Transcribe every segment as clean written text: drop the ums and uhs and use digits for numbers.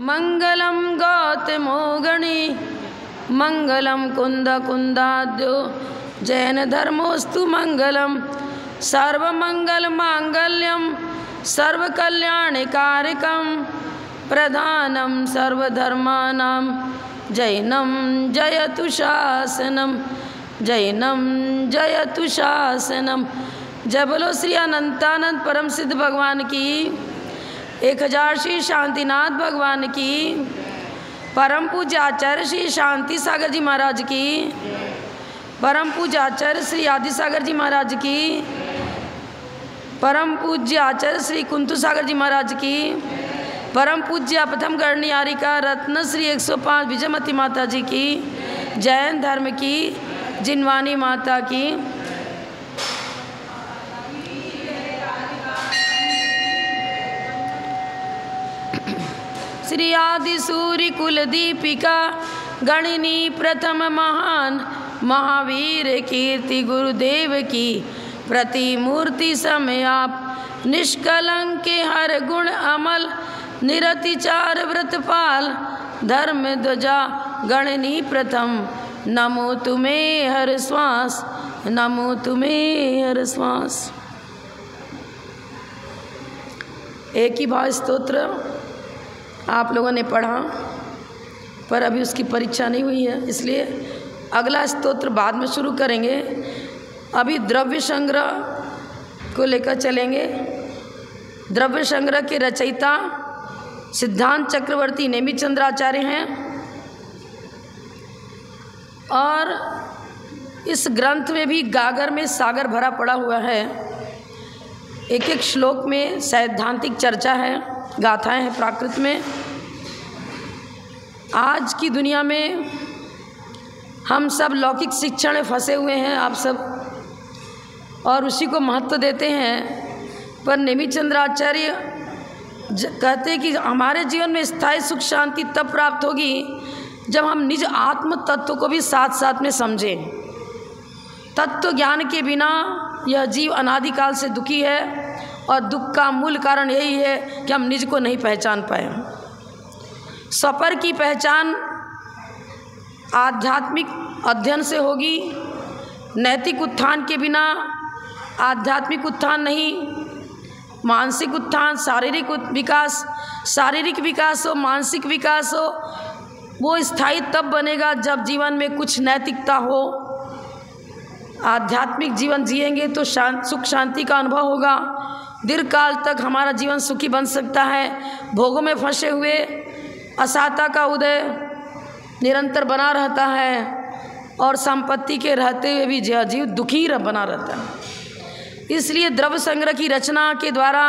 मंगलम गौतमोगणी मंगलम कुंदाद्यो जैन धर्मोस्तु मंगलम सर्वमंगल मांगल्यम सर्वकल्याणकारकम प्रधानम सर्वधर्मानां जैनम जयतु शासनम जैनम जयतु शासनम। जय बोलो श्री अनंतानंद परम सिद्ध भगवान की, 1000 श्री शांतिनाथ भगवान की, परम पूज्य आचार्य श्री शांति सागर जी महाराज की, परम पूज्य आचार्य श्री आदि सागर जी महाराज की, परम पूज्य आचार्य श्री कुंतु सागर जी महाराज की, परम पूज्य प्रथम गणनियारिका रत्न श्री 105 विजयमती माता जी की, जैन धर्म की जिनवानी माता की, श्री आदि सूर्य कुल दीपिका गणनी प्रथम महान महावीर कीर्ति गुरुदेव की प्रतिमूर्ति समय आप निष्कलंक के हर गुण अमल निरतिचार व्रतपाल धर्म ध्वजा गणनी प्रथम नमो तुम्हें हर श्वास नमो तुम्हें हर श्वास। एक ही भाव स्तोत्र आप लोगों ने पढ़ा, पर अभी उसकी परीक्षा नहीं हुई है, इसलिए अगला स्तोत्र बाद में शुरू करेंगे। अभी द्रव्य संग्रह को लेकर चलेंगे। द्रव्य संग्रह के रचयिता सिद्धांत चक्रवर्ती नेमिचंद्राचार्य हैं और इस ग्रंथ में भी गागर में सागर भरा पड़ा हुआ है। एक एक श्लोक में सैद्धांतिक चर्चा है, गाथाएं हैं प्राकृत में। आज की दुनिया में हम सब लौकिक शिक्षण में फंसे हुए हैं, आप सब, और उसी को महत्व देते हैं। पर नेमिचंद्राचार्य कहते हैं कि हमारे जीवन में स्थायी सुख शांति तब प्राप्त होगी जब हम निज आत्म तत्व को भी साथ साथ में समझें। तत्व ज्ञान के बिना यह जीव अनादिकाल से दुखी है और दुख का मूल कारण यही है कि हम निज को नहीं पहचान पाए। स्वपर की पहचान आध्यात्मिक अध्ययन से होगी। नैतिक उत्थान के बिना आध्यात्मिक उत्थान नहीं। मानसिक उत्थान, शारीरिक विकास, शारीरिक विकास हो, मानसिक विकास हो, वो स्थायी तब बनेगा जब जीवन में कुछ नैतिकता हो। आध्यात्मिक जीवन जिएंगे तो सुख शांति का अनुभव होगा। दीर्घकाल तक हमारा जीवन सुखी बन सकता है। भोगों में फंसे हुए असाता का उदय निरंतर बना रहता है और संपत्ति के रहते हुए भी जीव दुखी बना रहता है। इसलिए द्रव्य संग्रह की रचना के द्वारा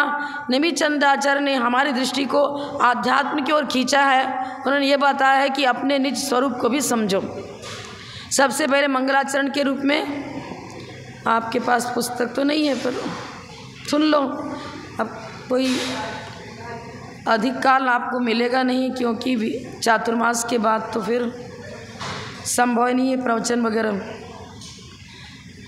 नेमिचंद्राचार्य ने हमारी दृष्टि को आध्यात्म की ओर खींचा है। उन्होंने ये बताया है कि अपने निज स्वरूप को भी समझो। सबसे पहले मंगलाचरण के रूप में, आपके पास पुस्तक तो नहीं है पर सुन लो। अब कोई अधिक काल आपको मिलेगा नहीं, क्योंकि चातुर्मास के बाद तो फिर संभव नहीं है प्रवचन वगैरह।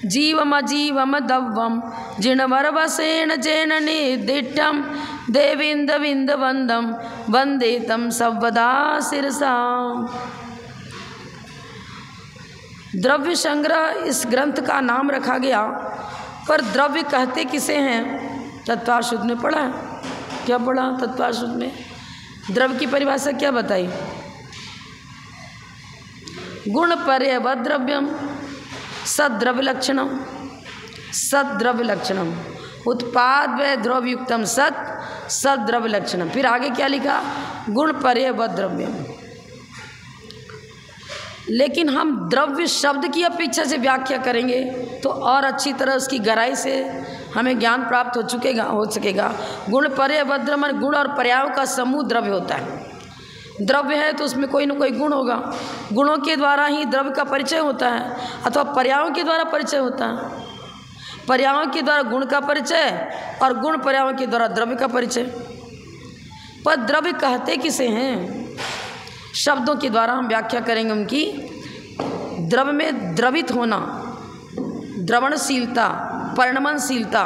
जीवम अजीवम दव्वम जिणवरवसेन जैन निर्दिष्टम देविंद विंद वंदम वंदे तम सर्वदा शिरसा। द्रव्य संग्रह इस ग्रंथ का नाम रखा गया, पर द्रव्य कहते किसे हैं? तत्वाशुद्ध में पढ़ा है। क्या पढ़ा तत्वाशुद्ध में? द्रव्य की परिभाषा क्या बताई? गुण पर्यव द्रव्यम सद्रव्य लक्षणम सद्रव्य लक्षणम उत्पाद व द्रव्युक्तम सद्रव्य लक्षणम। फिर आगे क्या लिखा? गुण पर्यव द्रव्यम। लेकिन हम द्रव्य शब्द की अपेक्षा से व्याख्या करेंगे तो और अच्छी तरह उसकी गहराई से हमें ज्ञान प्राप्त हो सकेगा। गुण पर्यव द्रव्य, गुण और पर्यायों का समूह द्रव्य होता है। द्रव्य है तो उसमें कोई ना कोई गुण होगा। गुणों के द्वारा ही द्रव्य का परिचय होता है, अथवा पर्यायों के द्वारा परिचय होता है। पर्यायों के द्वारा गुण का परिचय और गुण पर्यायों के द्वारा द्रव्य का परिचय। पर द्रव्य कहते किसे हैं? शब्दों के द्वारा हम व्याख्या करेंगे उनकी। द्रव्य में द्रवित होना, द्रवणशीलता, परिणमनशीलता।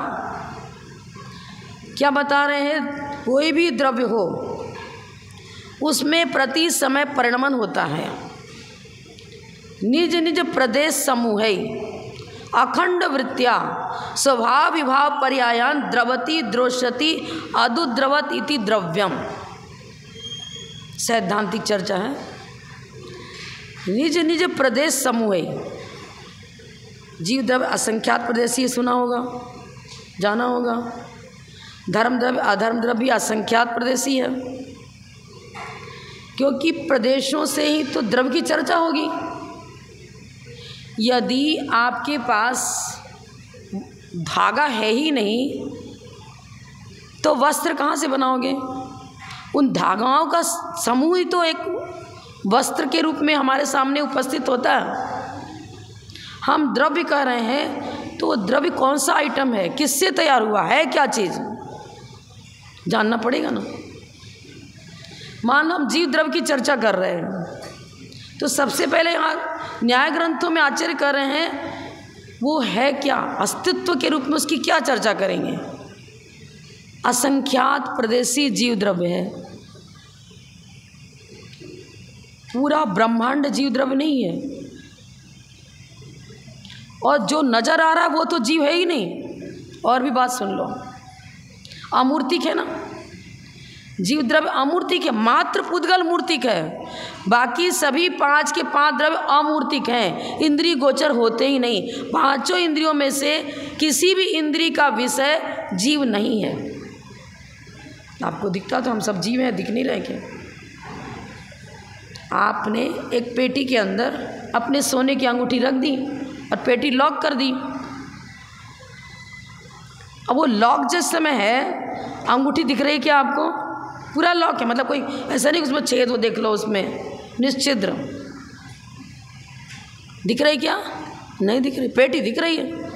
क्या बता रहे हैं? कोई भी द्रव्य हो उसमें प्रति समय परिणमन होता है। निज निज प्रदेश समूह अखंड वृत्तिया स्वभाव विभाव पर्यायान द्रवती द्रोष्यति अदुद्रवत इति द्रव्यम। सैद्धांतिक चर्चा है। निज निज प्रदेश समूह जीव द्रव्य असंख्यात प्रदेशी सुना होगा, जाना होगा। धर्म द्रव्य अधर्म द्रव्य भी असंख्यात प्रदेशी है, क्योंकि प्रदेशों से ही तो द्रव्य की चर्चा होगी। यदि आपके पास धागा है ही नहीं तो वस्त्र कहाँ से बनाओगे? उन धागाओं का समूह ही तो एक वस्त्र के रूप में हमारे सामने उपस्थित होता है। हम द्रव्य कह रहे हैं तो वो द्रव्य कौन सा आइटम है, किससे तैयार हुआ है, क्या चीज़, जानना पड़ेगा ना। मान लो हम जीव द्रव्य की चर्चा कर रहे हैं तो सबसे पहले यहाँ न्याय ग्रंथों में आचार्य कर रहे हैं वो है क्या, अस्तित्व के रूप में उसकी क्या चर्चा करेंगे। असंख्यात प्रदेशी जीव द्रव्य है, पूरा ब्रह्मांड जीव द्रव्य नहीं है। और जो नजर आ रहा है वो तो जीव है ही नहीं। और भी बात सुन लो, अमूर्तिक है ना, जीव द्रव्य अमूर्तिक है, मात्र पुद्गल मूर्तिक है। बाकी सभी 5 के 5 द्रव्य अमूर्तिक हैं, इंद्रिय गोचर होते ही नहीं। 5 इंद्रियों में से किसी भी इंद्रिय का विषय जीव नहीं है। आपको दिखता तो हम सब जीव हैं, दिख नहीं रहे क्या? आपने एक पेटी के अंदर अपने सोने की अंगूठी रख दी और पेटी लॉक कर दी। अब वो लॉक जिस समय है, अंगूठी दिख रही है क्या आपको? पूरा लॉक है, मतलब कोई ऐसा नहीं उसमें छेद हो, देख लो उसमें निश्चिद्र दिख रही क्या? नहीं दिख रही, पेटी दिख रही है।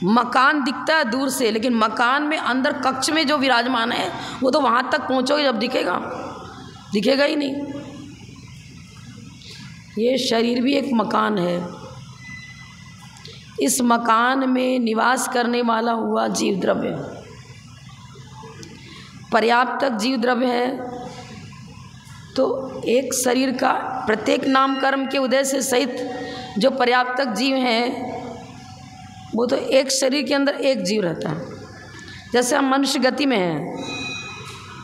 मकान दिखता है दूर से, लेकिन मकान में अंदर कक्ष में जो विराजमान है वो तो वहाँ तक पहुँचोगे जब दिखेगा, दिखेगा ही नहीं। ये शरीर भी एक मकान है, इस मकान में निवास करने वाला हुआ जीव द्रव्य, पर्याप्त तक जीव द्रव्य है। तो एक शरीर का प्रत्येक नाम कर्म के उदय से सहित जो पर्याप्त तक जीव हैं वो तो एक शरीर के अंदर एक जीव रहता है। जैसे हम मनुष्य गति में हैं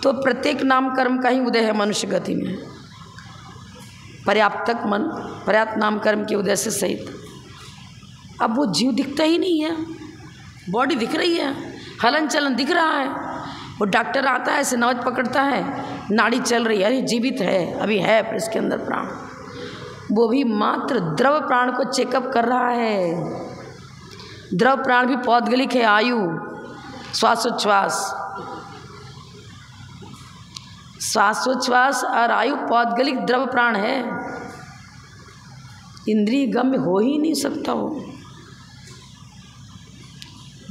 तो प्रत्येक नाम कर्म का ही उदय है मनुष्य गति में, पर्याप्त नाम कर्म के उदय से सहित। अब वो जीव दिखता ही नहीं है, बॉडी दिख रही है, हलन चलन दिख रहा है। वो डॉक्टर आता है, ऐसे नवज पकड़ता है, नाड़ी चल रही है, अरे जीवित है, अभी है पर इसके अंदर प्राण। वो भी मात्र द्रव प्राण को चेकअप कर रहा है। द्रव प्राण भी पौद्गलिक है, आयु, श्वासोच्छ्वास, श्वासोच्छ्वास और आयु पौद्गलिक द्रव प्राण है, इंद्रिय गम्य हो ही नहीं सकता। वो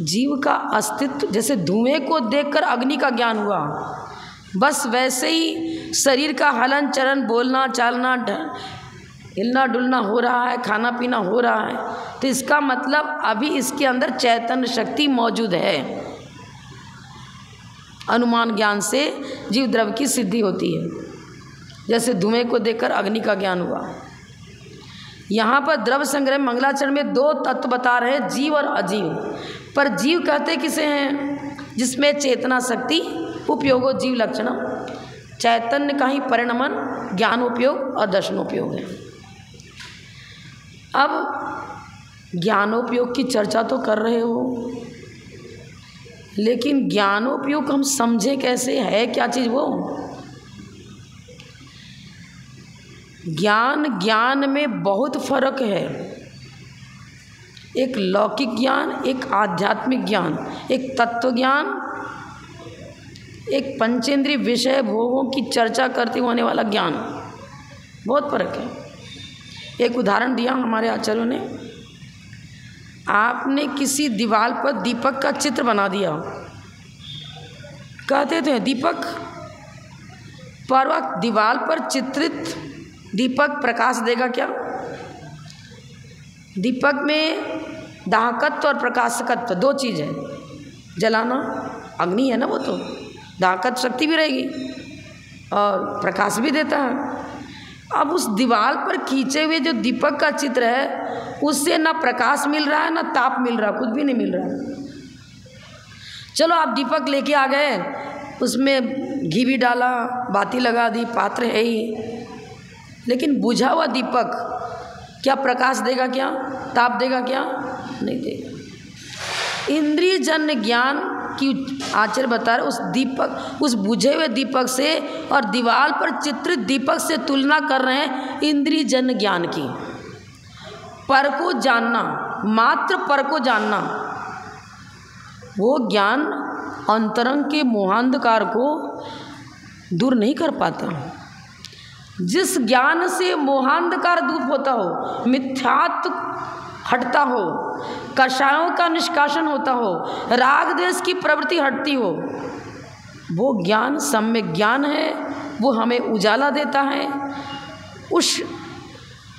जीव का अस्तित्व जैसे धुएं को देखकर अग्नि का ज्ञान हुआ, बस वैसे ही शरीर का हलन चलन, बोलना चालना, हिलना डुलना हो रहा है, खाना पीना हो रहा है, तो इसका मतलब अभी इसके अंदर चैतन्य शक्ति मौजूद है। अनुमान ज्ञान से जीव द्रव्य की सिद्धि होती है, जैसे धुएं को देखकर अग्नि का ज्ञान हुआ। यहाँ पर द्रव्य संग्रह मंगलाचरण में 2 तत्व बता रहे हैं, जीव और अजीव। पर जीव कहते किसे हैं? जिसमें चेतना शक्ति उपयोगो जीव लक्षणम, चैतन्य का ही परिणमन ज्ञानोपयोग और दर्शनोपयोग है। अब ज्ञानोपयोग की चर्चा तो कर रहे हो, लेकिन ज्ञानोपयोग हम समझे कैसे, है क्या चीज़ वो? ज्ञान में बहुत फर्क है। एक लौकिक ज्ञान, एक आध्यात्मिक ज्ञान, एक तत्व ज्ञान, एक पंचेंद्रिय विषय भोगों की चर्चा करते होने वाला ज्ञान, बहुत फर्क है। एक उदाहरण दिया हमारे आचार्यों ने, आपने किसी दीवार पर दीपक का चित्र बना दिया, कहते थे दीपक, पर वह दीवार पर चित्रित दीपक प्रकाश देगा क्या? दीपक में दाहकत्व और प्रकाशकत्व 2 चीज़ है। जलाना अग्नि है ना, वो तो दाहकत्व शक्ति भी रहेगी, और प्रकाश भी देता है। अब उस दीवार पर खींचे हुए जो दीपक का चित्र है उससे ना प्रकाश मिल रहा है ना ताप मिल रहा, कुछ भी नहीं मिल रहा है। चलो आप दीपक लेके आ गए, उसमें घी भी डाला, बाती लगा दी, पात्र है ही, लेकिन बुझा हुआ दीपक क्या प्रकाश देगा, क्या ताप देगा, क्या नहीं देगा। इंद्रिय जन्य ज्ञान की आचार्य बता रहे उस दीपक, उस बुझे हुए दीपक से और दीवार पर चित्रित दीपक से तुलना कर रहे हैं इंद्रिय जन्य ज्ञान की। पर को जानना, मात्र पर को जानना, वो ज्ञान अंतरंग के मोहांधकार को दूर नहीं कर पाता। जिस ज्ञान से मोहांधकार दूर होता हो, मिथ्यात्व हटता हो, कषायों का निष्कासन होता हो, राग द्वेष की प्रवृत्ति हटती हो, वो ज्ञान सम्यक ज्ञान है। वो हमें उजाला देता है, उस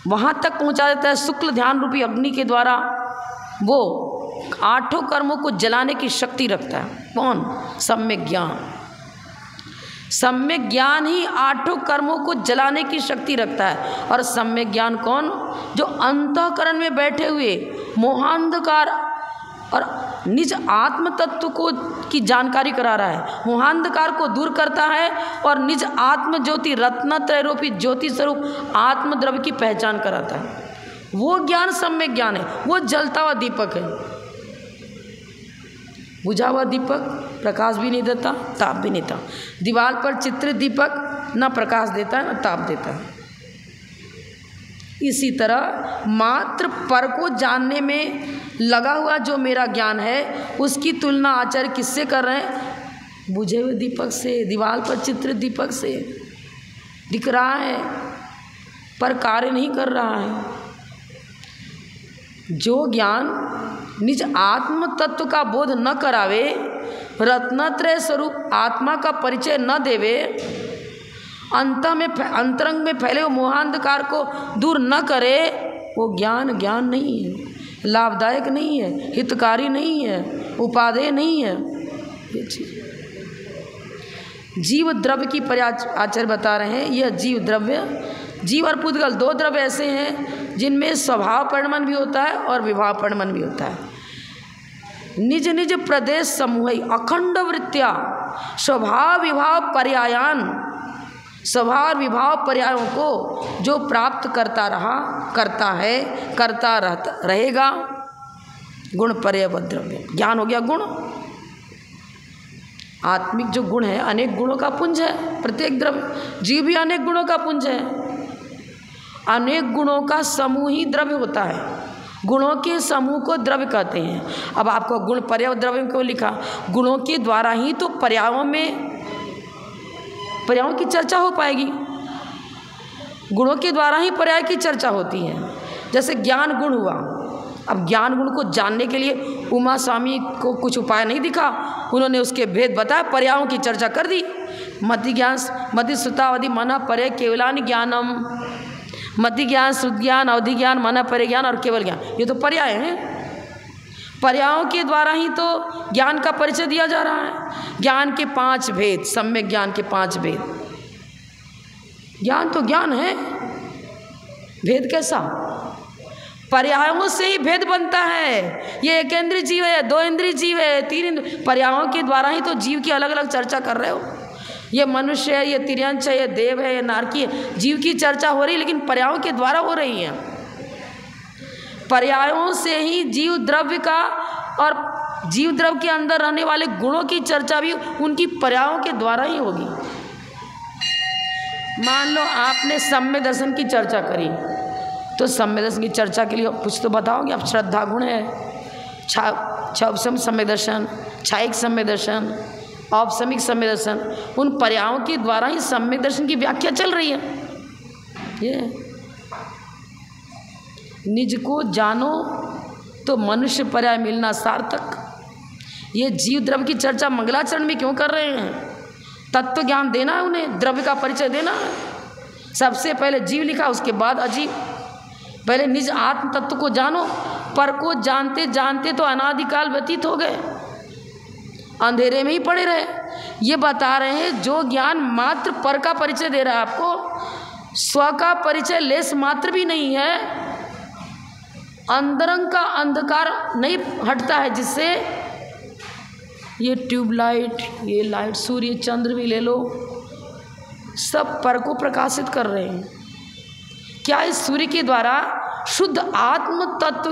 वहाँ तक पहुँचा देता है शुक्ल ध्यान रूपी अग्नि के द्वारा। वो आठों कर्मों को जलाने की शक्ति रखता है। कौन? सम्यक ज्ञान। सम्यक ज्ञान ही आठों कर्मों को जलाने की शक्ति रखता है। और सम्यक ज्ञान कौन? जो अंतःकरण में बैठे हुए मोहांधकार और निज आत्म तत्व को की जानकारी करा रहा है, मोहांधकार को दूर करता है और निज आत्म ज्योति रत्नत्रय रूपी ज्योति स्वरूप आत्म द्रव्य की पहचान कराता है। वो ज्ञान सम्यक ज्ञान है। वो जलता हुआ दीपक है। बुझा हुआ दीपक प्रकाश भी नहीं देता, ताप भी नहीं देता। दीवार पर चित्रित दीपक ना प्रकाश देता है ना ताप देता है। इसी तरह मात्र पर को जानने में लगा हुआ जो मेरा ज्ञान है उसकी तुलना आचार्य किससे कर रहे हैं? बुझे हुए दीपक से, दीवार पर चित्रित दीपक से। दिख रहा है पर कार्य नहीं कर रहा है। जो ज्ञान निज आत्म तत्व का बोध न करावे, रत्नत्रय स्वरूप आत्मा का परिचय न देवे, अंतरंग में फैले हुए मोहांधकार को दूर न करे, वो ज्ञान ज्ञान नहीं है, लाभदायक नहीं है, हितकारी नहीं है, उपादेय नहीं है। ये चीज जीव द्रव्य की आचार्य बता रहे हैं। यह जीव द्रव्य, जीव और पुद्गल दो द्रव्य ऐसे हैं जिनमें स्वभाव परिणमन भी होता है और विभाव परिणमन भी होता है। निज निज प्रदेश समूह अखंड वृत्तिया स्वभाव विभाव पर्यायान, स्वभाव विभाव पर्यायों को जो प्राप्त करता रहा, करता है, करता रहेगा। गुण पर्याय द्रव्य, ज्ञान हो गया गुण। आत्मिक जो गुण है अनेक गुणों का पुंज है प्रत्येक द्रव्य। जीव भी अनेक गुणों का पुंज है। अनेक गुणों का समूह ही द्रव्य होता है। गुणों के समूह को द्रव्य कहते हैं। अब आपको गुण पर्याय द्रव्य में क्यों लिखा? गुणों के द्वारा ही तो पर्यायों की चर्चा हो पाएगी। गुणों के द्वारा ही पर्याय की चर्चा होती है। जैसे ज्ञान गुण हुआ। अब ज्ञान गुण को जानने के लिए उमा स्वामी को कुछ उपाय नहीं दिखा, उन्होंने उसके भेद बताया, पर्यायों की चर्चा कर दी। मति ज्ञान, मति श्रुतावधि मन पर्याय केवलानि ज्ञानम। मति ज्ञान, श्रुत ज्ञान, अवधि ज्ञान, मन पर्याय ज्ञान और केवल ज्ञान, ये तो पर्याय हैं। पर्यायों के द्वारा ही तो ज्ञान का परिचय दिया जा रहा है। ज्ञान के 5 भेद, सम्यक ज्ञान के 5 भेद। ज्ञान तो ज्ञान है, भेद कैसा? पर्यायों से ही भेद बनता है। ये एक इंद्रिय जीव है, 2 इंद्रिय जीव है, 3 इंद्रिय, पर्यायों के द्वारा ही तो जीव की अलग अलग चर्चा कर रहे हो। ये मनुष्य है, ये तिर्यंच है, ये देव है, ये नारकी है, जीव की चर्चा हो रही, लेकिन पर्यायों के द्वारा हो रही है। पर्यायों से ही जीव द्रव्य का और जीव द्रव्य के अंदर रहने वाले गुणों की चर्चा भी उनकी पर्यायों के द्वारा ही होगी। मान लो आपने सम्यक दर्शन की चर्चा करी, तो सम्यक दर्शन की चर्चा के लिए कुछ तो बताओगे आप। श्रद्धा गुण है, सम्यक दर्शन, छायिक सम्यक दर्शन, औपसमिक सम्यक दर्शन, उन पर्यायों के द्वारा ही सम्यक दर्शन की व्याख्या चल रही है। ये निज को जानो तो मनुष्य पर्याय मिलना सार्थक। ये जीव द्रव्य की चर्चा मंगलाचरण में क्यों कर रहे हैं? तत्व ज्ञान देना है उन्हें, द्रव्य का परिचय देना है। सबसे पहले जीव लिखा, उसके बाद अजीव। पहले निज आत्म तत्व को जानो। पर को जानते जानते तो अनादिकाल व्यतीत हो गए। अंधेरे में ही पड़े रहे। ये बता रहे हैं जो ज्ञान मात्र पर का परिचय दे रहा है आपको, स्व का परिचय लेस मात्र भी नहीं है, अंतरंग का अंधकार नहीं हटता है, जिससे ये ट्यूबलाइट, ये लाइट, सूर्य चंद्र भी ले लो, सब पर को प्रकाशित कर रहे हैं। क्या इस सूर्य के द्वारा शुद्ध आत्म तत्व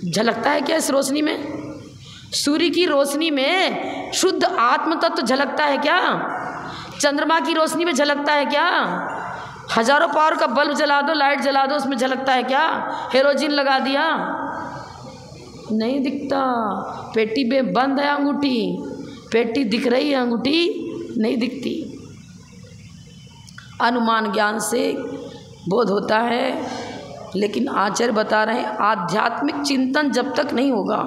झलकता है क्या? इस रोशनी में, सूर्य की रोशनी में शुद्ध आत्म तत्व झलकता है क्या? चंद्रमा की रोशनी में झलकता है क्या? हजारों पावर का बल्ब जला दो, लाइट जला दो, उसमें झलकता है क्या? हेलोजन लगा दिया, नहीं दिखता। पेटी में बंद है अंगूठी, पेटी दिख रही है, अंगूठी नहीं दिखती। अनुमान ज्ञान से बोध होता है, लेकिन आचार्य बता रहे हैं आध्यात्मिक चिंतन जब तक नहीं होगा,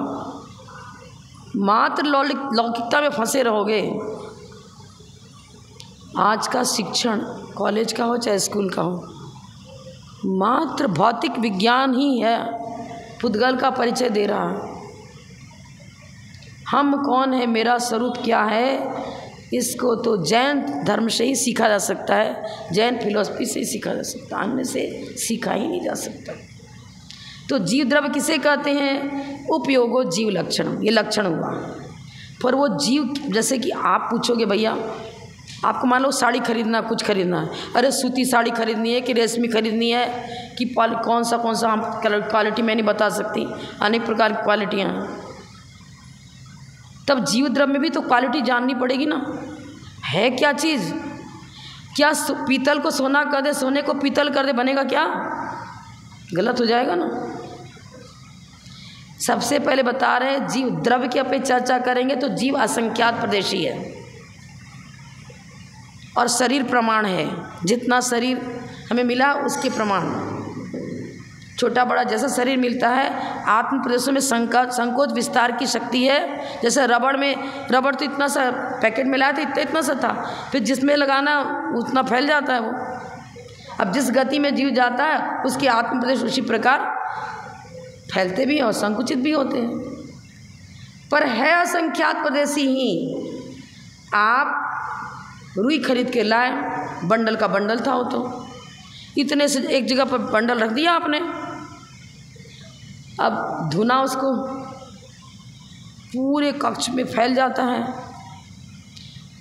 मात्र लौकिकता में फंसे रहोगे। आज का शिक्षण कॉलेज का हो चाहे स्कूल का हो, मात्र भौतिक विज्ञान ही है, पुद्गल का परिचय दे रहा है। हम कौन है, मेरा स्वरूप क्या है, इसको तो जैन धर्म से ही सीखा जा सकता है, जैन फिलॉसफी से ही सीखा जा सकता है, अन्य से सीखा ही नहीं जा सकता। तो जीव द्रव्य किसे कहते हैं? उपयोगो जीव लक्षण, ये लक्षण हुआ। पर वो जीव, जैसे कि आप पूछोगे भैया आपको मान लो साड़ी खरीदना, कुछ खरीदना है, अरे सूती साड़ी खरीदनी है कि रेशमी खरीदनी है कि कौन सा हम क्वालिटी मैं नहीं बता सकती, अनेक प्रकार की क्वालिटियाँ हैं। तब जीव द्रव्य में भी तो क्वालिटी जाननी पड़ेगी ना, है क्या चीज़? क्या पीतल को सोना कर दे, सोने को पीतल कर दे, बनेगा क्या? गलत हो जाएगा ना। सबसे पहले बता रहे हैं जीव द्रव्य की अपनी चर्चा करेंगे तो जीव असंख्यात प्रदेशी है और शरीर प्रमाण है, जितना शरीर हमें मिला उसके प्रमाण, छोटा बड़ा जैसा शरीर मिलता है, आत्म प्रदेशों में संकोच विस्तार की शक्ति है। जैसे रबड़ तो इतना सा पैकेट में लाया था, इतना सा था, फिर जिसमें लगाना उतना फैल जाता है वो। अब जिस गति में जीव जाता है उसके आत्म प्रदेश उसी प्रकार फैलते भी हैं और संकुचित भी होते हैं, पर है असंख्यात प्रदेशी ही। आप रुई खरीद के लाए, बंडल का बंडल था वो, तो इतने से एक जगह पर बंडल रख दिया आपने, अब धुना उसको, पूरे कक्ष में फैल जाता है,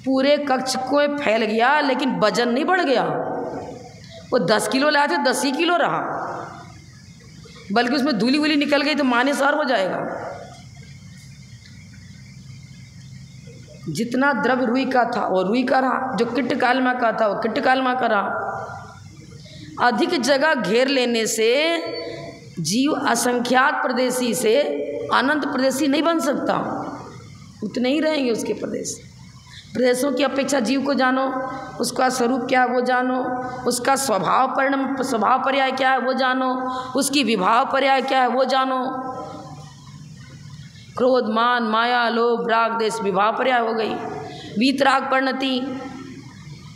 पूरे कक्ष को फैल गया, लेकिन वजन नहीं बढ़ गया। वो 10 किलो लाए थे, 10 ही किलो रहा, बल्कि उसमें धूली वूली निकल गई तो माने सार हो जाएगा। जितना द्रव्य रुई का था वो रुई का रहा, जो किट्ट कालमा का था वो किट्ट कालमा का रहा। अधिक जगह घेर लेने से जीव असंख्यात प्रदेशी से अनंत प्रदेशी नहीं बन सकता, उतने ही रहेंगे उसके प्रदेश। प्रदेशों की अपेक्षा जीव को जानो, उसका स्वरूप क्या है वो जानो, उसका स्वभाव पर्याय क्या है वो जानो, उसकी विभाव पर्याय क्या है वो जानो। क्रोध, मान, माया, लोभ, राग, देश विभाव पर्याय हो गई। वीतराग परिणति,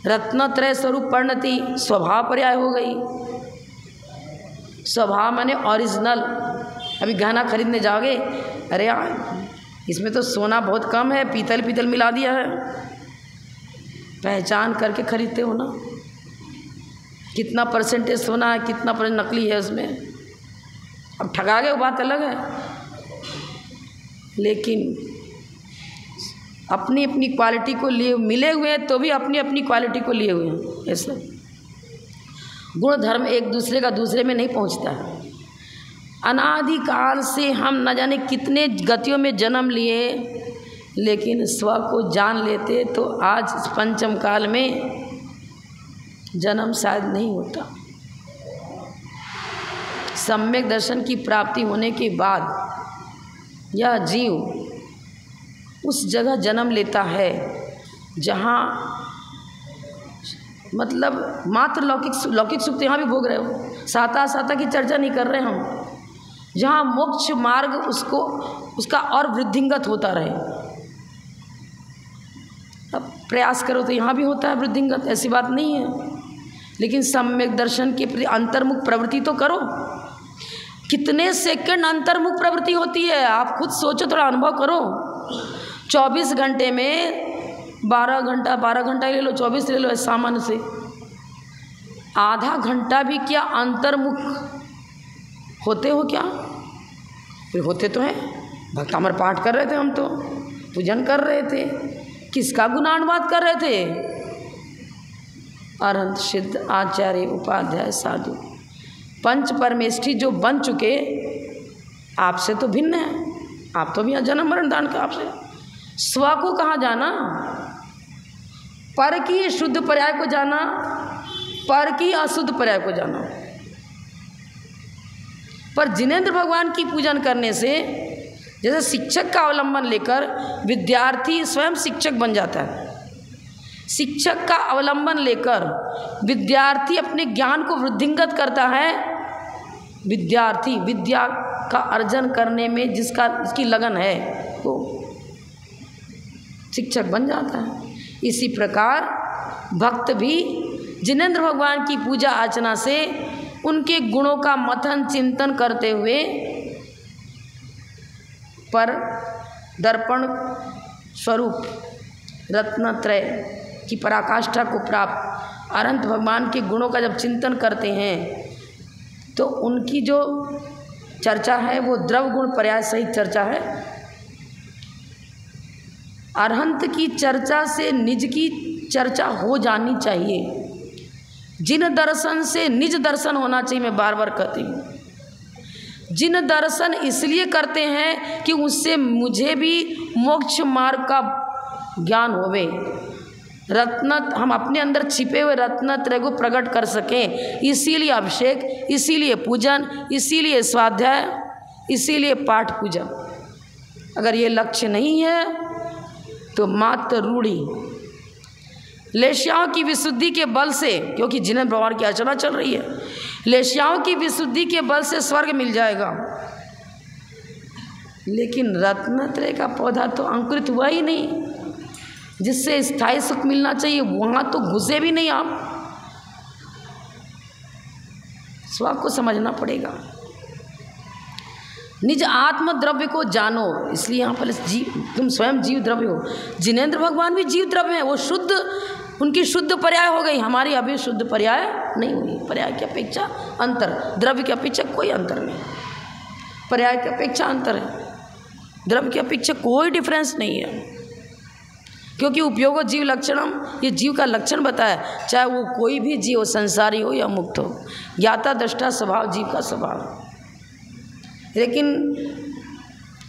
रत्नत्रय स्वरूप परिणति स्वभाव पर्याय हो गई। स्वभाव माने ओरिजिनल। अभी गहना खरीदने जाओगे, अरे यार इसमें तो सोना बहुत कम है, पीतल मिला दिया है, पहचान करके खरीदते हो ना, कितना परसेंटेज सोना है, कितना परसेंट नकली है उसमें। अब ठगा गए वो बात अलग है, लेकिन अपनी अपनी क्वालिटी को लिए मिले हुए हैं, तो भी अपनी अपनी क्वालिटी को लिए हुए हैं। ऐसा गुण धर्म एक दूसरे का दूसरे में नहीं पहुंचता है। अनादिकाल से हम न जाने कितने गतियों में जन्म लिए, लेकिन स्व को जान लेते तो आज पंचम काल में जन्म शायद नहीं होता। सम्यक दर्शन की प्राप्ति होने के बाद यह जीव उस जगह जन्म लेता है जहाँ मतलब मात्र लौकिक सुख तो यहाँ भी भोग रहे हो, साता की चर्चा नहीं कर रहे हम, जहाँ मोक्ष मार्ग उसका और वृद्धिंगत होता रहे। अब प्रयास करो तो यहाँ भी होता है वृद्धिंगत, ऐसी बात नहीं है, लेकिन सम्यक दर्शन के प्रति अंतर्मुख प्रवृत्ति तो करो। कितने सेकंड अंतर्मुख प्रवृत्ति होती है आप खुद सोचो, थोड़ा अनुभव करो। 24 घंटे में 12 घंटा ले लो, 24 ले लो, सामान्य से आधा घंटा भी क्या अंतर्मुख होते हो क्या? फिर होते तो हैं, भक्तामर पाठ कर रहे थे, हम तो पूजन कर रहे थे, किसका गुणानुवाद कर रहे थे? अरहंत सिद्ध आचार्य उपाध्याय साधु पंच परमेष्ठी जो बन चुके, आपसे तो भिन्न है। आप तो भी जन्म मरण दान का आपसे स्व को कहाँ जाना, पर की शुद्ध पर्याय को जाना, पर की अशुद्ध पर्याय को जाना। पर जिनेंद्र भगवान की पूजन करने से जैसे शिक्षक का अवलंबन लेकर विद्यार्थी स्वयं शिक्षक बन जाता है, शिक्षक का अवलंबन लेकर विद्यार्थी अपने ज्ञान को वृद्धिंगत करता है। विद्यार्थी विद्या का अर्जन करने में जिसकी लगन है वो शिक्षक बन जाता है। इसी प्रकार भक्त भी जिनेंद्र भगवान की पूजा अर्चना से उनके गुणों का मंथन चिंतन करते हुए पर दर्पण स्वरूप रत्नत्रय की पराकाष्ठा को प्राप्त अनंत भगवान के गुणों का जब चिंतन करते हैं तो उनकी जो चर्चा है वो द्रव्य गुण पर्याय सहित चर्चा है। अरहंत की चर्चा से निज की चर्चा हो जानी चाहिए। जिन दर्शन से निज दर्शन होना चाहिए, मैं बार बार कहती हूँ। जिन दर्शन इसलिए करते हैं कि उससे मुझे भी मोक्ष मार्ग का ज्ञान होवे, हम अपने अंदर छिपे हुए रत्नत्रय को प्रकट कर सकें। इसीलिए अभिषेक, इसीलिए पूजन, इसीलिए स्वाध्याय, इसीलिए पाठ पूजन। अगर ये लक्ष्य नहीं है तो मात्र रूढ़ी लेश्याओं की विशुद्धि के बल से, क्योंकि जिनेंद्र भगवान की अर्चना चल रही है, लेश्याओं की विशुद्धि के बल से स्वर्ग मिल जाएगा, लेकिन रत्नत्रय का पौधा तो अंकुरित हुआ ही नहीं। जिससे स्थायी सुख मिलना चाहिए वहाँ तो घुसे भी नहीं आप। स्व को समझना पड़ेगा। निज आत्म द्रव्य को जानो, इसलिए यहाँ पर तुम स्वयं जीव द्रव्य हो। जिनेंद्र भगवान भी जीव द्रव्य हैं, वो शुद्ध, उनकी शुद्ध पर्याय हो गई, हमारी अभी शुद्ध पर्याय नहीं हुई। पर्याय की अपेक्षा अंतर, द्रव्य की अपेक्षा कोई अंतर नहीं, पर्याय की अपेक्षा अंतर है, द्रव्य की अपेक्षा कोई डिफरेंस नहीं है। क्योंकि उपयोगो जीव लक्षणम, ये जीव का लक्षण बताया, चाहे वो कोई भी जीव हो, संसारी हो या मुक्त हो। ज्ञाता दृष्टा स्वभाव जीव का स्वभाव। लेकिन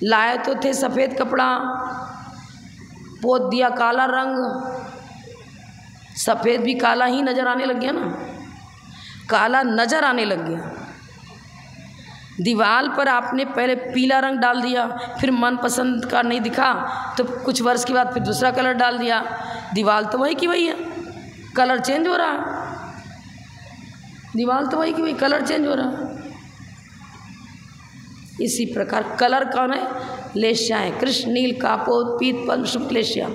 लाए तो थे सफ़ेद कपड़ा, पोत दिया काला रंग, सफ़ेद भी काला ही नज़र आने लग गया ना, काला नज़र आने लग गया। दीवार पर आपने पहले पीला रंग डाल दिया, फिर मनपसंद का नहीं दिखा तो कुछ वर्ष के बाद फिर दूसरा कलर डाल दिया। दीवार तो वही की वही है, कलर चेंज हो रहा है। दीवार तो वही की वही, कलर चेंज हो रहा है। इसी प्रकार कलर कौन है? लेश्याएँ, कृष्ण नील कापोत पीत पद्म शुक्ल लेश्या।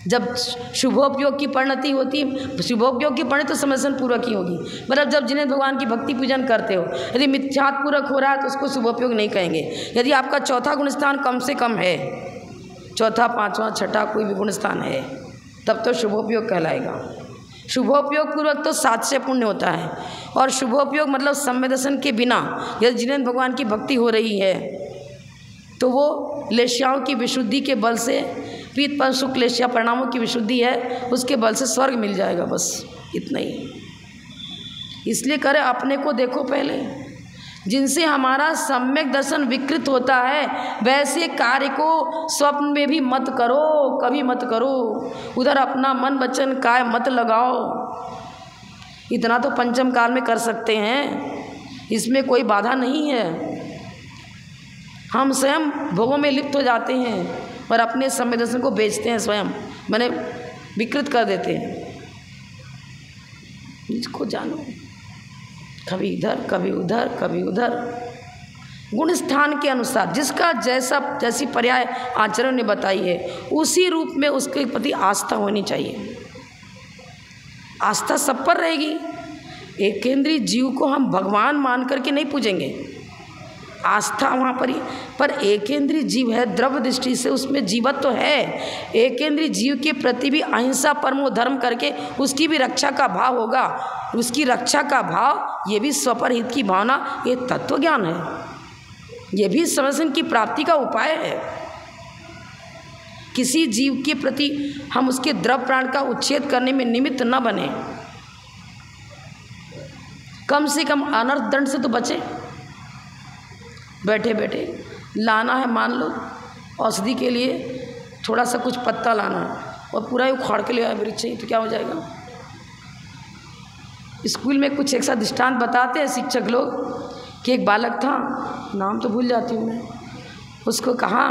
जब शुभोपयोग की परिणति होती, शुभोपयोग की परिणति तो समझन पूर्वक ही होगी। मतलब जब जिन्हें भगवान की भक्ति पूजन करते हो, यदि मिथ्यात्व पूर्वक हो रहा है तो उसको शुभोपयोग नहीं कहेंगे। यदि आपका चौथा गुणस्थान कम से कम है, चौथा, पांचवा, छठा कोई भी गुणस्थान है, तब तो शुभोपयोग कहलाएगा। शुभोपयोग पूर्वक तो 7 से पुण्य होता है, और शुभोपयोग मतलब संवेदन के बिना यदि जिन्हें भगवान की भक्ति हो रही है तो वो लेश्याओं की विशुद्धि के बल से, पीत पद्म शुक्ल लेश्या परिणामों की विशुद्धि है, उसके बल से स्वर्ग मिल जाएगा। बस इतना ही। इसलिए करें, अपने को देखो पहले। जिनसे हमारा सम्यक दर्शन विकृत होता है वैसे कार्य को स्वप्न में भी मत करो, कभी मत करो। उधर अपना मन वचन काय मत लगाओ। इतना तो पंचम काल में कर सकते हैं, इसमें कोई बाधा नहीं है। हम स्वयं भोगों में लिप्त हो जाते हैं और अपने संवेदन को बेचते हैं, स्वयं मैंने विकृत कर देते हैं। इसको जानो, कभी इधर कभी उधर कभी उधर, गुण स्थान के अनुसार जिसका जैसी पर्याय आचरण ने बताई है उसी रूप में उसके प्रति आस्था होनी चाहिए। आस्था सब पर रहेगी। एक केंद्रीय जीव को हम भगवान मान करके नहीं पूजेंगे, आस्था वहाँ पर ही, पर एकेंद्रीय जीव है, द्रव्य दृष्टि से उसमें जीवत्व तो है। एकेंद्रीय जीव के प्रति भी अहिंसा परमो धर्म करके उसकी भी रक्षा का भाव होगा। उसकी रक्षा का भाव, ये भी स्वपरहित की भावना, ये तत्व ज्ञान है, ये भी समझन की प्राप्ति का उपाय है। किसी जीव के प्रति हम उसके द्रव प्राण का उच्छेद करने में निमित्त न बने, कम से कम अनर्थ दंड से तो बचें। बैठे बैठे लाना है, मान लो औषधि के लिए थोड़ा सा कुछ पत्ता लाना है और पूरा ही उखाड़ के ले आया वृक्ष ही, तो क्या हो जाएगा। स्कूल में कुछ एक सा दृष्टांत बताते हैं शिक्षक लोग कि एक बालक था, नाम तो भूल जाती हूँ मैं, उसको कहा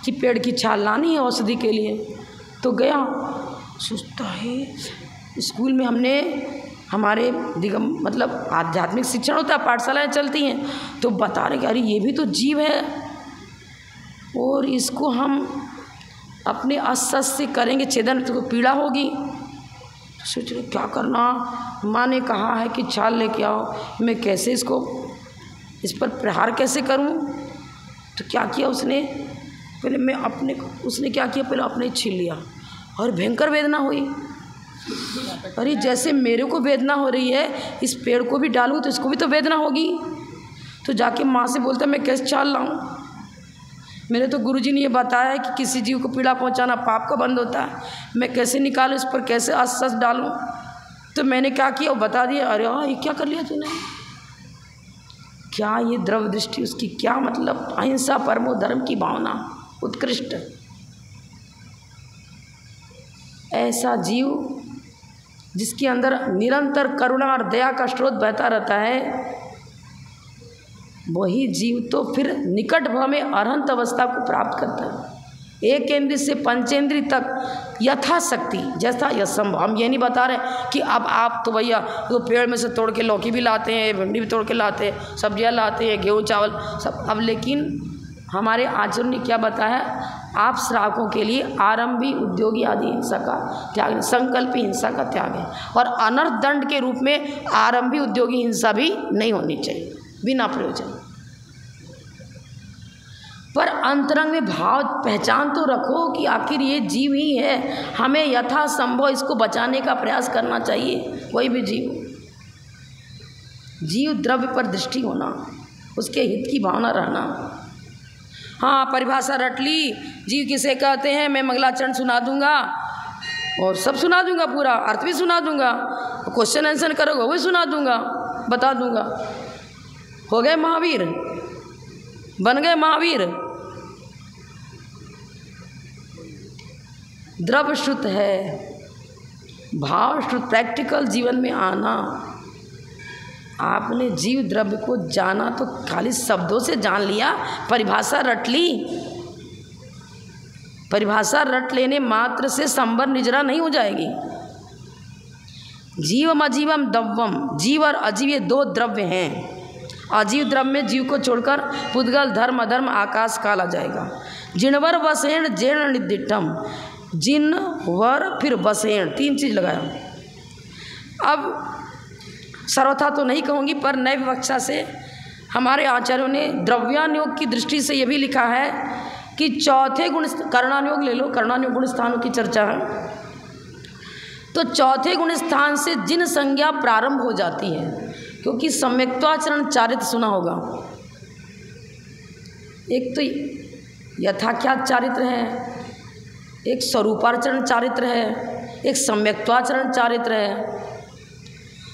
कि पेड़ की छाल लानी है औषधि के लिए, तो गया, सोचता है स्कूल में हमने हमारे दिगम मतलब आध्यात्मिक शिक्षण होता है, पाठशालाएँ चलती हैं, तो बता रहे कि अरे ये भी तो जीव है और इसको हम अपने अस्त्र से करेंगे छेदन तो पीड़ा होगी। तो सोच रहे क्या करना, माँ ने कहा है कि छाल लेके आओ, मैं कैसे इसको इस पर प्रहार कैसे करूं। तो क्या किया उसने, पहले मैं अपने उसने क्या किया, पहले अपने छीन लिया और भयंकर वेदना हुई। अरे जैसे मेरे को वेदना हो रही है, इस पेड़ को भी डालूं तो इसको भी तो वेदना होगी। तो जाके माँ से बोलता मैं कैसे छाल लाऊं, मेरे तो गुरुजी ने ये बताया है कि किसी जीव को पीड़ा पहुंचाना पाप का बंद होता है, मैं कैसे निकालूं, इस पर कैसे अस्त्र डालूं। तो मैंने क्या किया वो बता दिया। अरे हाँ ये क्या कर लिया तूने, क्या ये द्रव्य दृष्टि उसकी, क्या मतलब अहिंसा परमो धर्म की भावना उत्कृष्ट। ऐसा जीव जिसके अंदर निरंतर करुणा और दया का स्रोत बहता रहता है, वही जीव तो फिर निकट भव में अरहंत अवस्था को प्राप्त करता है। एक इंद्रिय से पंचेंद्रिय तक यथाशक्ति, जैसा यथासंभव। हम ये नहीं बता रहे कि अब आप तो भैया तो पेड़ में से तोड़ के लौकी भी लाते हैं, भिंडी भी तोड़ के लाते हैं, सब्जियां लाते हैं, गेहूँ चावल सब। अब लेकिन हमारे आचरण ने क्या बताया, आप श्रावकों के लिए आरंभी उद्योगी आदि हिंसा का त्याग, संकल्पी हिंसा का त्याग है। और अनर्थ दंड के रूप में आरंभी उद्योगी हिंसा भी नहीं होनी चाहिए बिना प्रयोजन। पर अंतरंग में भाव पहचान तो रखो कि आखिर ये जीव ही है, हमें यथासंभव इसको बचाने का प्रयास करना चाहिए। कोई भी जीव द्रव्य पर दृष्टि होना, उसके हित की भावना रहना। हाँ परिभाषा रट ली, जीव किसे कहते हैं, मैं मंगलाचरण सुना दूंगा और सब सुना दूंगा, पूरा अर्थ भी सुना दूंगा, क्वेश्चन आंसर करोगे वो भी सुना दूंगा, बता दूंगा। हो गए महावीर, बन गए महावीर। द्रव्य श्रुत है, भाव श्रुत, प्रैक्टिकल जीवन में आना। आपने जीव द्रव्य को जाना तो खाली शब्दों से जान लिया, परिभाषा रट ली। परिभाषा रट लेने मात्र से संबर निजरा नहीं हो जाएगी। जीवम अजीवम द्रव्यम, जीव और अजीव ये दो द्रव्य हैं। अजीव द्रव्य में जीव को छोड़कर पुद्गल धर्म अधर्म आकाश काल आ जाएगा। जिनवर वसेण जेण निदिष्टम, जिन वर फिर वसेण, तीन चीज लगाया। अब सर्वथा तो नहीं कहूँगी, पर नए विवक्षा से हमारे आचार्यों ने द्रव्यानुयोग की दृष्टि से यह भी लिखा है कि चौथे गुण, कर्णानुयोग ले लो, कर्णानुयोग गुण स्थानों की चर्चा है, तो चौथे गुण स्थान से जिन संज्ञा प्रारंभ हो जाती है, क्योंकि सम्यक्त्वाचरण चारित्र सुना होगा। एक तो यथाख्यात चारित्र है, एक स्वरूपाचरण चारित्र है, एक सम्यक्त्वाचरण चारित्र है।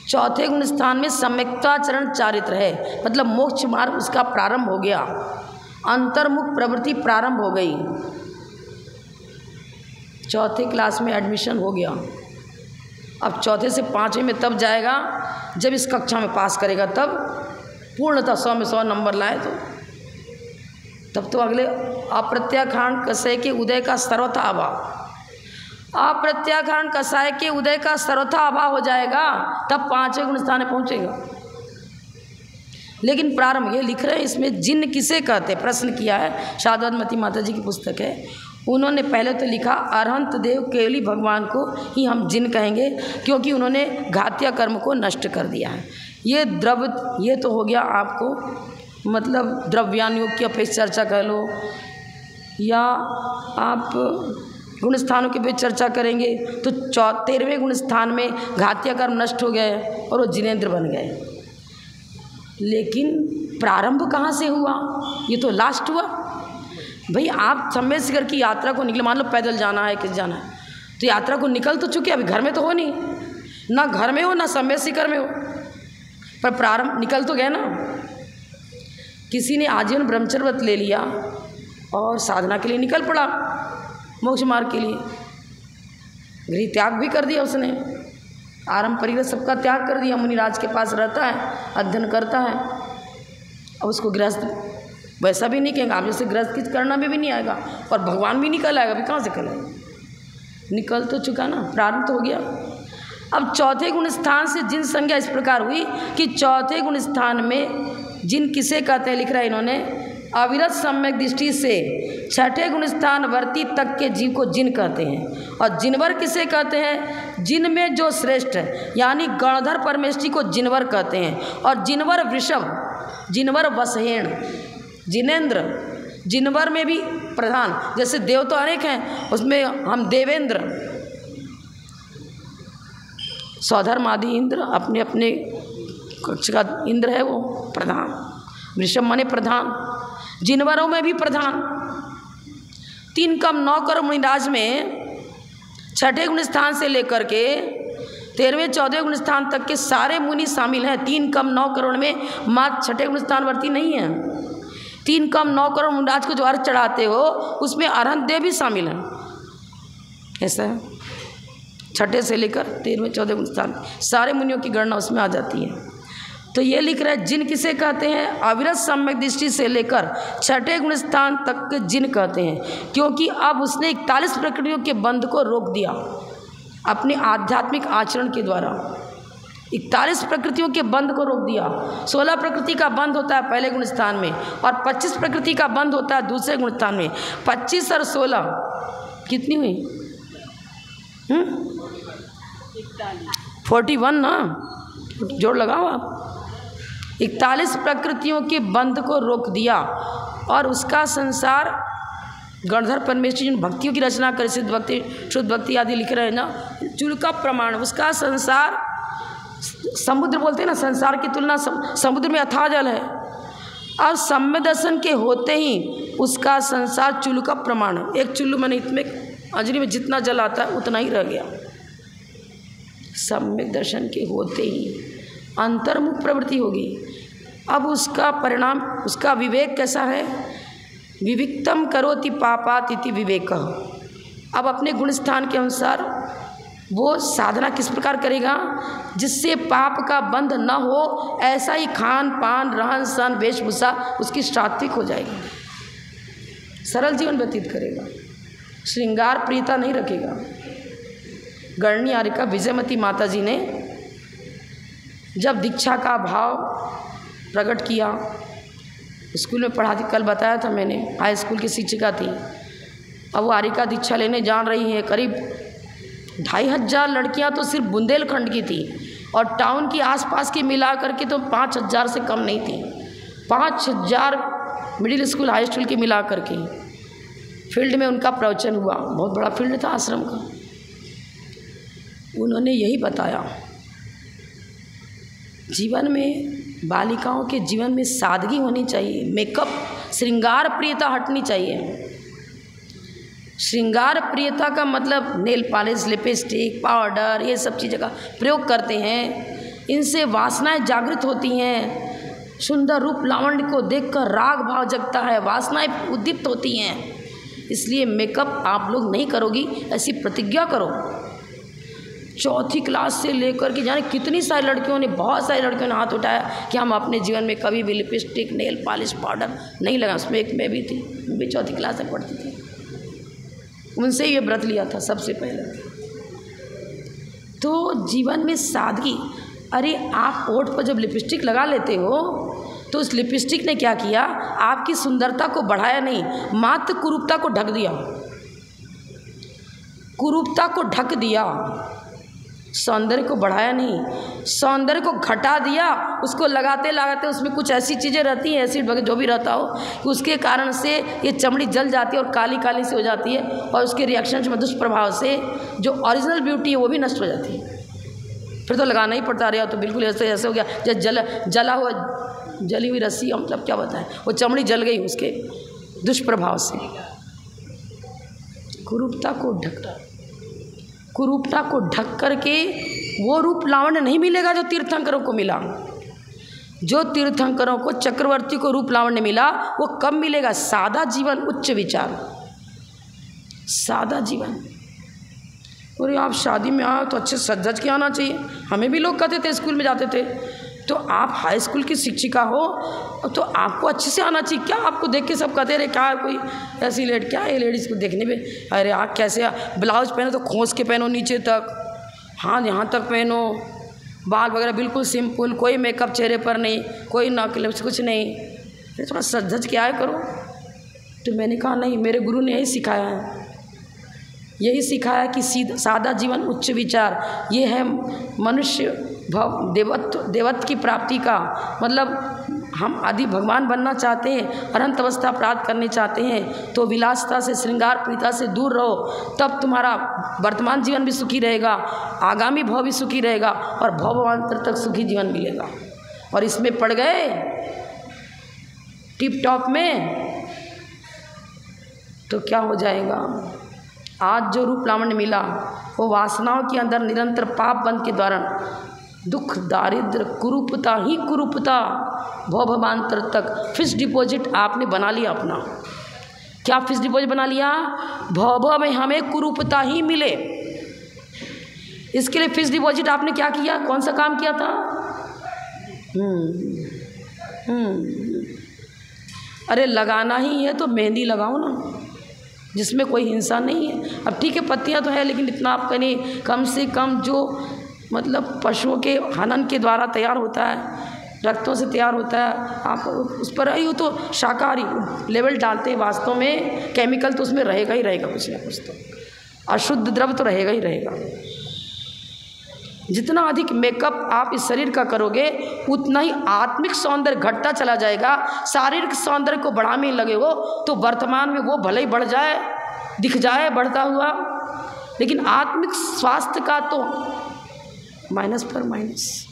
चौथे गुण स्थान में सम्यक्त्वाचरण चारित्र है, मतलब मोक्ष मार्ग उसका प्रारंभ हो गया, अंतर्मुख प्रवृत्ति प्रारंभ हो गई, चौथे क्लास में एडमिशन हो गया। अब चौथे से पाँचवें में तब जाएगा जब इस कक्षा में पास करेगा, तब पूर्णतः 100 में 100 नंबर लाए तो तब तो अगले अप्रत्याखान कषाय के उदय का सर्वथा अभाव, अप्रत्याखान कषाय के उदय का सर्वथा अभाव हो जाएगा, तब पाँचवें गुण स्थान में पहुँचेगा। लेकिन प्रारंभ ये लिख रहे हैं, इसमें जिन किसे कहते, प्रश्न किया है, शारदामती माता जी की पुस्तक है, उन्होंने पहले तो लिखा अरहंत देव केवली भगवान को ही हम जिन कहेंगे, क्योंकि उन्होंने घात्य कर्म को नष्ट कर दिया है। ये द्रव्य, ये तो हो गया आपको मतलब द्रव्यान योग की अपेक्षा चर्चा कर लो, या आप गुण स्थानों के पे चर्चा करेंगे तो 13वें गुण स्थान में घातीय कर्म नष्ट हो गए और वो जिनेंद्र बन गए। लेकिन प्रारंभ कहाँ से हुआ? ये तो लास्ट हुआ। भाई आप सम्मेशिकर की यात्रा को निकले, मान लो पैदल जाना है, किस जाना है, तो यात्रा को निकल तो चुके, अभी घर में तो हो नहीं, ना घर में हो ना सम्मेशिकर में हो, पर प्रारंभ निकल तो गए ना। किसी ने आजीवन ब्रह्मचर्य व्रत ले लिया और साधना के लिए निकल पड़ा, मोक्ष मार्ग के लिए, गृह त्याग भी कर दिया उसने, आरंभ परिग्रह सबका त्याग कर दिया, मुनिराज के पास रहता है, अध्ययन करता है। अब उसको गृहस्थ वैसा भी नहीं कहेंगे, आप जैसे गृहस्थ की करना में भी नहीं आएगा, और भगवान भी निकल आएगा, अभी कहाँ से निकल आएगा? निकल तो चुका ना, प्रारंभ तो हो गया। अब चौथे गुण स्थान से जिन संज्ञा इस प्रकार हुई कि चौथे गुण स्थान में जिन किसे कहते हैं, लिख रहा है इन्होंने, अविरत सम्यक दृष्टि से छठे गुण स्थान वर्ती तक के जीव को जिन कहते हैं। और जिनवर किसे कहते हैं? जिन में जो श्रेष्ठ है, यानी गणधर परमेष्टि को जिनवर कहते हैं। और जिनवर वृषभ, जिनवर वसहेण, जिनेन्द्र, जिनवर में भी प्रधान, जैसे देव तो अनेक हैं, उसमें हम देवेंद्र, स्वधर्म आदि इंद्र, अपने अपने कक्ष का इंद्र है वो प्रधान, वृषभ माने प्रधान, जिनवरों में भी प्रधान। 3 कम 9 करोड़ मुनिराज में छठे गुण स्थान से लेकर के 13वें 14वें गुण स्थान तक के सारे मुनि शामिल हैं। 3 कम 9 करोड़ में मात्र छठे गुण स्थान वर्ती नहीं है। 3 कम 9 करोड़ मुनिराज को जो अर्घ चढ़ाते हो उसमें अरहंत देव भी शामिल हैं। ऐसा है, छठे से लेकर 13वें 14वें गुण स्थान सारे मुनियों की गणना उसमें आ जाती है। तो ये लिख रहे हैं जिन किसे कहते हैं? अविरत सम्यक दृष्टि से लेकर छठे गुण स्थान तक जिन कहते हैं, क्योंकि अब उसने 41 प्रकृतियों के बंध को रोक दिया अपने आध्यात्मिक आचरण के द्वारा। 41 प्रकृतियों के बंध को रोक दिया। 16 प्रकृति का बंध होता है पहले गुण स्थान में और 25 प्रकृति का बंध होता है दूसरे गुण स्थान में। 25 और 16 कितनी हुई? 41 ना, जोड़ लगाओ आप। 41 प्रकृतियों के बंध को रोक दिया और उसका संसार गणधर परमेश्वर जिन भक्तियों की रचना करे, सिद्ध भक्ति, शुद्ध भक्ति आदि लिख रहे हैं ना, चुल्का प्रमाण, उसका संसार समुद्र बोलते हैं ना, संसार की तुलना समुद्र में अथाह जल है, और सम्य दर्शन के होते ही उसका संसार चुल्लू का प्रमाण है। एक चुल्लू मैंने इतने अंजलि में जितना जल आता है उतना ही रह गया। सम्यक दर्शन के होते ही अंतर्मुख प्रवृत्ति होगी। अब उसका परिणाम, उसका विवेक कैसा है? विविक्तम करोति पापात इति विवेक। अब अपने गुण स्थान के अनुसार वो साधना किस प्रकार करेगा जिससे पाप का बंध न हो, ऐसा ही खान पान रहन सहन वेशभूषा उसकी सात्विक हो जाएगी, सरल जीवन व्यतीत करेगा, श्रृंगार प्रियता नहीं रखेगा। गणनी आर्यका विजयमती माता जी ने जब दीक्षा का भाव प्रकट किया, स्कूल में पढ़ाती, कल बताया था मैंने, हाई स्कूल की शिक्षिका थी। अब वो आर्यका दीक्षा लेने जान रही है। करीब 2500 लड़कियां तो सिर्फ बुंदेलखंड की थी और टाउन की आसपास की मिला करके तो 5000 से कम नहीं थी। 5000 मिडिल स्कूल हाई स्कूल की मिला करके फील्ड में उनका प्रवचन हुआ। बहुत बड़ा फील्ड था आश्रम का। उन्होंने यही बताया, जीवन में, बालिकाओं के जीवन में सादगी होनी चाहिए, मेकअप, श्रृंगार प्रियता हटनी चाहिए। श्रृंगार प्रियता का मतलब नेल पॉलिश, लिपस्टिक, पाउडर, ये सब चीज़ों का प्रयोग करते हैं। इनसे वासनाएं जागृत होती हैं। सुंदर रूप लावण्य को देखकर राग भाव जगता है, वासनाएं उद्दीप्त होती हैं। इसलिए मेकअप आप लोग नहीं करोगी, ऐसी प्रतिज्ञा करो। 4th क्लास से लेकर के जाने कितनी सारी लड़कियों ने, बहुत सारी लड़कियों ने हाथ उठाया कि हम अपने जीवन में कभी भी लिपस्टिक, नेल पॉलिश, पाउडर नहीं लगा। उसमें एक मैं भी थी, मैं भी 4th क्लास तक पढ़ती थी। उनसे ये व्रत लिया था सबसे पहले। तो जीवन में सादगी, अरे आप होठ पर जब लिपस्टिक लगा लेते हो तो उस लिपस्टिक ने क्या किया? आपकी सुंदरता को बढ़ाया नहीं, मात्र कुरूपता को ढक दिया। कुरूपता को ढक दिया, सौंदर्य को बढ़ाया नहीं, सौंदर्य को घटा दिया उसको लगाते लगाते उसमें कुछ ऐसी चीज़ें रहती हैं, एसिड वगैरह जो भी रहता हो, कि उसके कारण से ये चमड़ी जल जाती है और काली काली से हो जाती है, और उसके रिएक्शन में दुष्प्रभाव से जो ओरिजिनल ब्यूटी है वो भी नष्ट हो जाती है। फिर तो लगाना ही पड़ता रहा, तो बिल्कुल ऐसे हो गया जैसे जली हुई रस्सी, मतलब क्या बताएं, वो चमड़ी जल गई उसके दुष्प्रभाव से। कुरूपता को ढक करके वो रूप लावण्य नहीं मिलेगा जो तीर्थंकरों को मिला। जो तीर्थंकरों को, चक्रवर्ती को रूप लावण्य मिला, वो कब मिलेगा? सादा जीवन, उच्च विचार, सादा जीवन। और आप शादी में आओ तो अच्छे सज धज के आना चाहिए। हमें भी लोग कहते थे, स्कूल में जाते थे, तो आप हाई स्कूल की शिक्षिका हो तो आपको अच्छे से आना चाहिए। क्या आपको देख के सब कहते रहे क्या कोई ऐसी क्या है लेडीज़ को देखने में, अरे आप कैसे ब्लाउज पहनो तो खोस के पहनो नीचे तक, हाँ यहाँ तक पहनो, बाल वगैरह बिल्कुल सिंपल, कोई मेकअप चेहरे पर नहीं, कोई नकलिप्स कुछ नहीं, थोड़ा सज धज के आया करो। तो मैंने कहा नहीं, मेरे गुरु ने यही सिखाया है, यही सिखाया कि सादा जीवन उच्च विचार, ये है मनुष्य देवत्व की प्राप्ति का मतलब। हम आदि भगवान बनना चाहते हैं, अनंत अवस्था प्राप्त करने चाहते हैं, तो विलासता से, श्रृंगार प्रीता से दूर रहो, तब तुम्हारा वर्तमान जीवन भी सुखी रहेगा, आगामी भव भी सुखी रहेगा, और भवांतर तक सुखी जीवन मिलेगा। और इसमें पड़ गए टिप टॉप में तो क्या हो जाएगा? आज जो रूप लावण्य मिला वो वासनाओं के अंदर निरंतर पाप बंध के द्वारा दुख, दारिद्र, कुरूपता ही कुरूपता, भवांतर तक फिक्स डिपॉजिट आपने बना लिया अपना। क्या फिक्स डिपॉजिट बना लिया? भव में हमें कुरूपता ही मिले, इसके लिए फिक्स डिपॉजिट आपने क्या किया? कौन सा काम किया था? अरे लगाना ही है तो मेहंदी लगाओ ना, जिसमें कोई हिंसा नहीं है। अब ठीक है पत्तियां तो है, लेकिन इतना आप करें कम से कम, जो मतलब पशुओं के हनन के द्वारा तैयार होता है, रक्तों से तैयार होता है, आप उस पर आई हो तो शाकाहारी लेवल डालते हैं, वास्तव में केमिकल तो उसमें रहेगा ही रहेगा, कुछ ना कुछ तो अशुद्ध द्रव्य तो रहेगा ही रहेगा। जितना अधिक मेकअप आप इस शरीर का करोगे उतना ही आत्मिक सौंदर्य घटता चला जाएगा। शारीरिक सौंदर्य को बढ़ाने लगे हो तो वर्तमान में वो भले ही बढ़ जाए, दिख जाए बढ़ता हुआ, लेकिन आत्मिक स्वास्थ्य का तो माइनस पर माइनस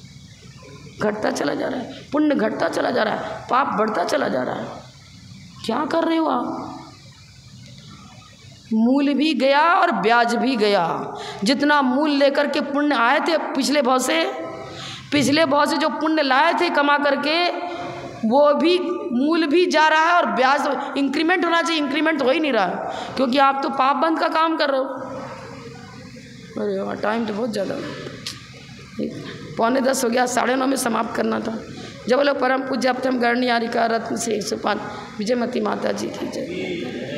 घटता चला जा रहा है, पुण्य घटता चला जा रहा है, पाप बढ़ता चला जा रहा है। क्या कर रहे हो आप? मूल भी गया और ब्याज भी गया। जितना मूल लेकर के पुण्य आए थे पिछले भाव से जो पुण्य लाए थे कमा करके, वो भी मूल भी जा रहा है और ब्याज इंक्रीमेंट होना चाहिए, इंक्रीमेंट हो ही नहीं रहा है, क्योंकि आप तो पाप बंद का काम कर रहे हो। अरे वाह, टाइम तो बहुत ज़्यादा, 9:45 हो गया, 9:30 में समाप्त करना था। जब लोग परम पूज्य अपतम गणनीय आरिका रत्न से 105 विजयमती माता जी की जय।